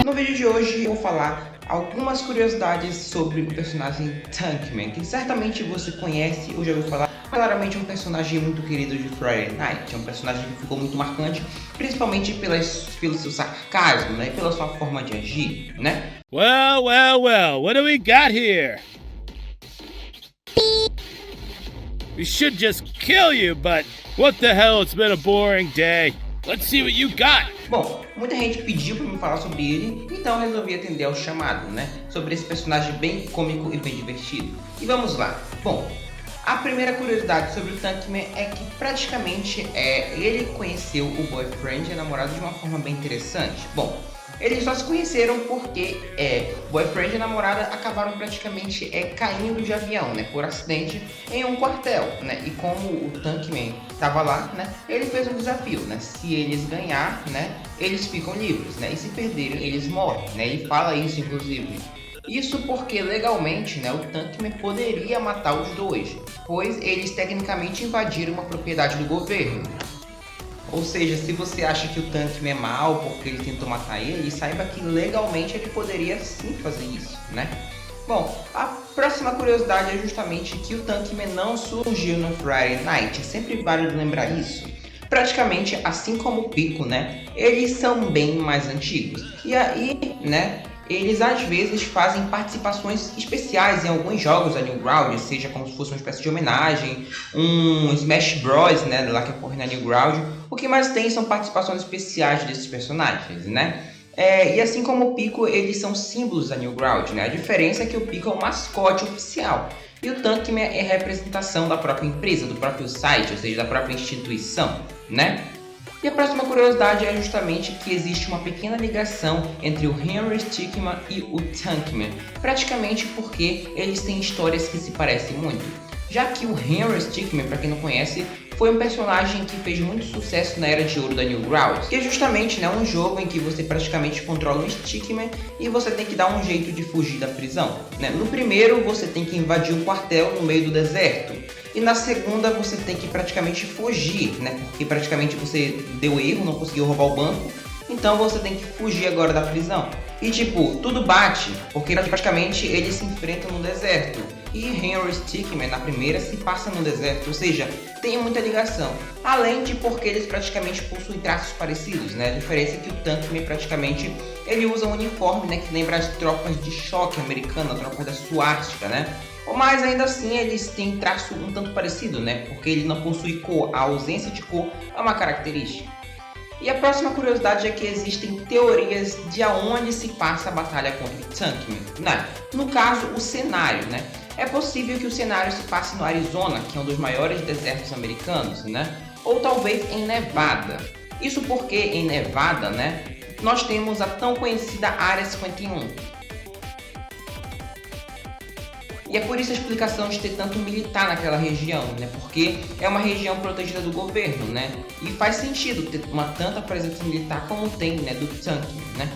No vídeo de hoje eu vou falar algumas curiosidades sobre o personagem Tankman, que certamente você conhece ou já ouviu falar. Claramente um personagem muito querido de Friday Night, é um personagem que ficou muito marcante, principalmente pelo seu sarcasmo, né, e pela sua forma de agir, né? Well, what do we got here? We should just kill you, but what the hell, it's been a boring day. Let's see what you got. Bom, muita gente pediu pra me falar sobre ele, então eu resolvi atender ao chamado, né? Sobre esse personagem bem cômico e bem divertido. E vamos lá. Bom, a primeira curiosidade sobre o Tankman é que praticamente ele conheceu o boyfriend e a namorada de uma forma bem interessante. Bom, eles só se conheceram porque boyfriend e namorada acabaram praticamente caindo de avião, né, por acidente em um quartel, né, e como o Tankman estava lá, né, ele fez um desafio, né, se eles ganhar, né, eles ficam livres, né, e se perderem eles morrem, né, ele fala isso inclusive. Isso porque legalmente, né, o Tankman poderia matar os dois, pois eles tecnicamente invadiram uma propriedade do governo. Ou seja, se você acha que o Tankman é mal porque ele tentou matar ele, saiba que legalmente ele poderia sim fazer isso, né? Bom, a próxima curiosidade é justamente que o Tankman não surgiu no Friday Night, é sempre válido lembrar isso. Praticamente assim como o Pico, né? Eles são bem mais antigos. E aí, né? Eles às vezes fazem participações especiais em alguns jogos da Newgrounds, seja como se fosse uma espécie de homenagem, um Smash Bros, né, lá que ocorre na Newgrounds. O que mais tem são participações especiais desses personagens, né? E assim como o Pico, eles são símbolos da Newgrounds, né? A diferença é que o Pico é o mascote oficial e o Tankman é representação da própria empresa, do próprio site, ou seja, da própria instituição, né? E a próxima curiosidade é justamente que existe uma pequena ligação entre o Henry Stickmin e o Tankman, praticamente porque eles têm histórias que se parecem muito. Já que o Henry Stickmin, para quem não conhece, foi um personagem que fez muito sucesso na Era de Ouro da Newgrounds, que é justamente, né, um jogo em que você praticamente controla um Stickman e você tem que dar um jeito de fugir da prisão, né? No primeiro você tem que invadir um quartel no meio do deserto, e na segunda você tem que praticamente fugir, né? Porque praticamente você deu erro, não conseguiu roubar o banco, então você tem que fugir agora da prisão. E tipo, tudo bate, porque praticamente eles se enfrentam no deserto. E Henry Stickmin na primeira se passa no deserto, ou seja, tem muita ligação. Além de porque eles praticamente possuem traços parecidos, né? A diferença é que o Tankman praticamente ele usa um uniforme, né, que lembra as tropas de choque americanas, tropas da suástica, né? Mas ainda assim eles têm traço um tanto parecido, né? Porque ele não possui cor, a ausência de cor é uma característica. E a próxima curiosidade é que existem teorias de aonde se passa a batalha contra o Tankman, né? No caso, o cenário, né? É possível que o cenário se passe no Arizona, que é um dos maiores desertos americanos, né? Ou talvez em Nevada. Isso porque em Nevada, né, nós temos a tão conhecida Área 51. E é por isso a explicação de ter tanto militar naquela região, né? Porque é uma região protegida do governo, né? E faz sentido ter tanta presença militar como tem, né, do Tankman, né?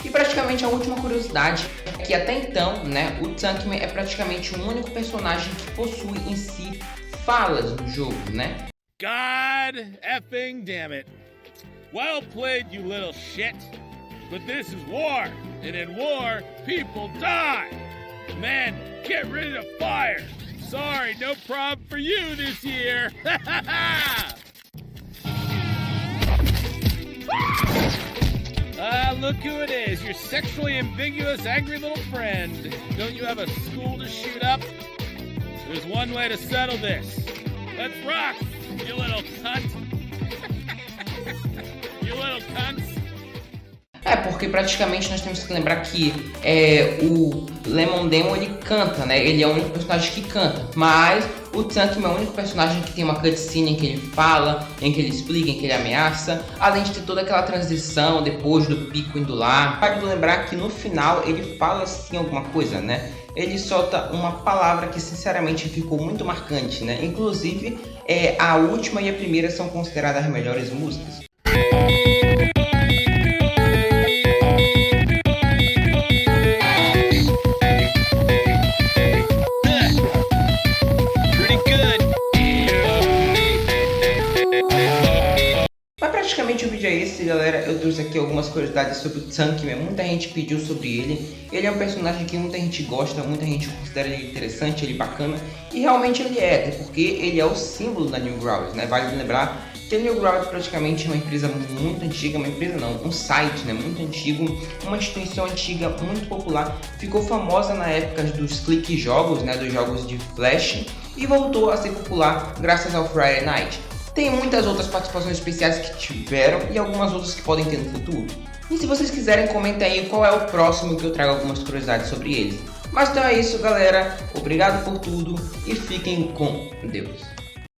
E praticamente a última curiosidade é que até então, né, o Tankman é praticamente o único personagem que possui em si falas no jogo, né? God effing damn it. Well played, you little shit. But this is war, and in war, people die. Man, get rid of fire. Sorry, no problem for you this year. Look who it is, your sexually ambiguous, angry little friend. Don't you have a school to shoot up? There's one way to settle this. Let's rock, you little cunt. You little cunts. Porque praticamente nós temos que lembrar que o Lemon Demon ele canta, né? Ele é o único personagem que canta, mas o Tankman é o único personagem que tem uma cutscene em que ele fala, em que ele explica, em que ele ameaça, além de ter toda aquela transição depois do Pico indo lá. Vale lembrar que no final ele fala sim alguma coisa, né? Ele solta uma palavra que sinceramente ficou muito marcante, né? Inclusive, a última e a primeira são consideradas as melhores músicas. Mas praticamente o vídeo é esse, galera. Eu trouxe aqui algumas curiosidades sobre o Tankman. Muita gente pediu sobre ele. Ele é um personagem que muita gente gosta, muita gente considera ele interessante, ele bacana. E realmente ele é, até porque ele é o símbolo da Newgrounds, né? Vale lembrar que a Newgrounds praticamente é uma empresa muito antiga, uma empresa não, um site, né? Muito antigo, uma instituição antiga, muito popular. Ficou famosa na época dos clique jogos, né? Dos jogos de Flash. E voltou a ser popular graças ao Friday Night. Tem muitas outras participações especiais que tiveram e algumas outras que podem ter no futuro. E se vocês quiserem, comentem aí qual é o próximo que eu trago algumas curiosidades sobre eles. Mas então é isso, galera. Obrigado por tudo e fiquem com Deus.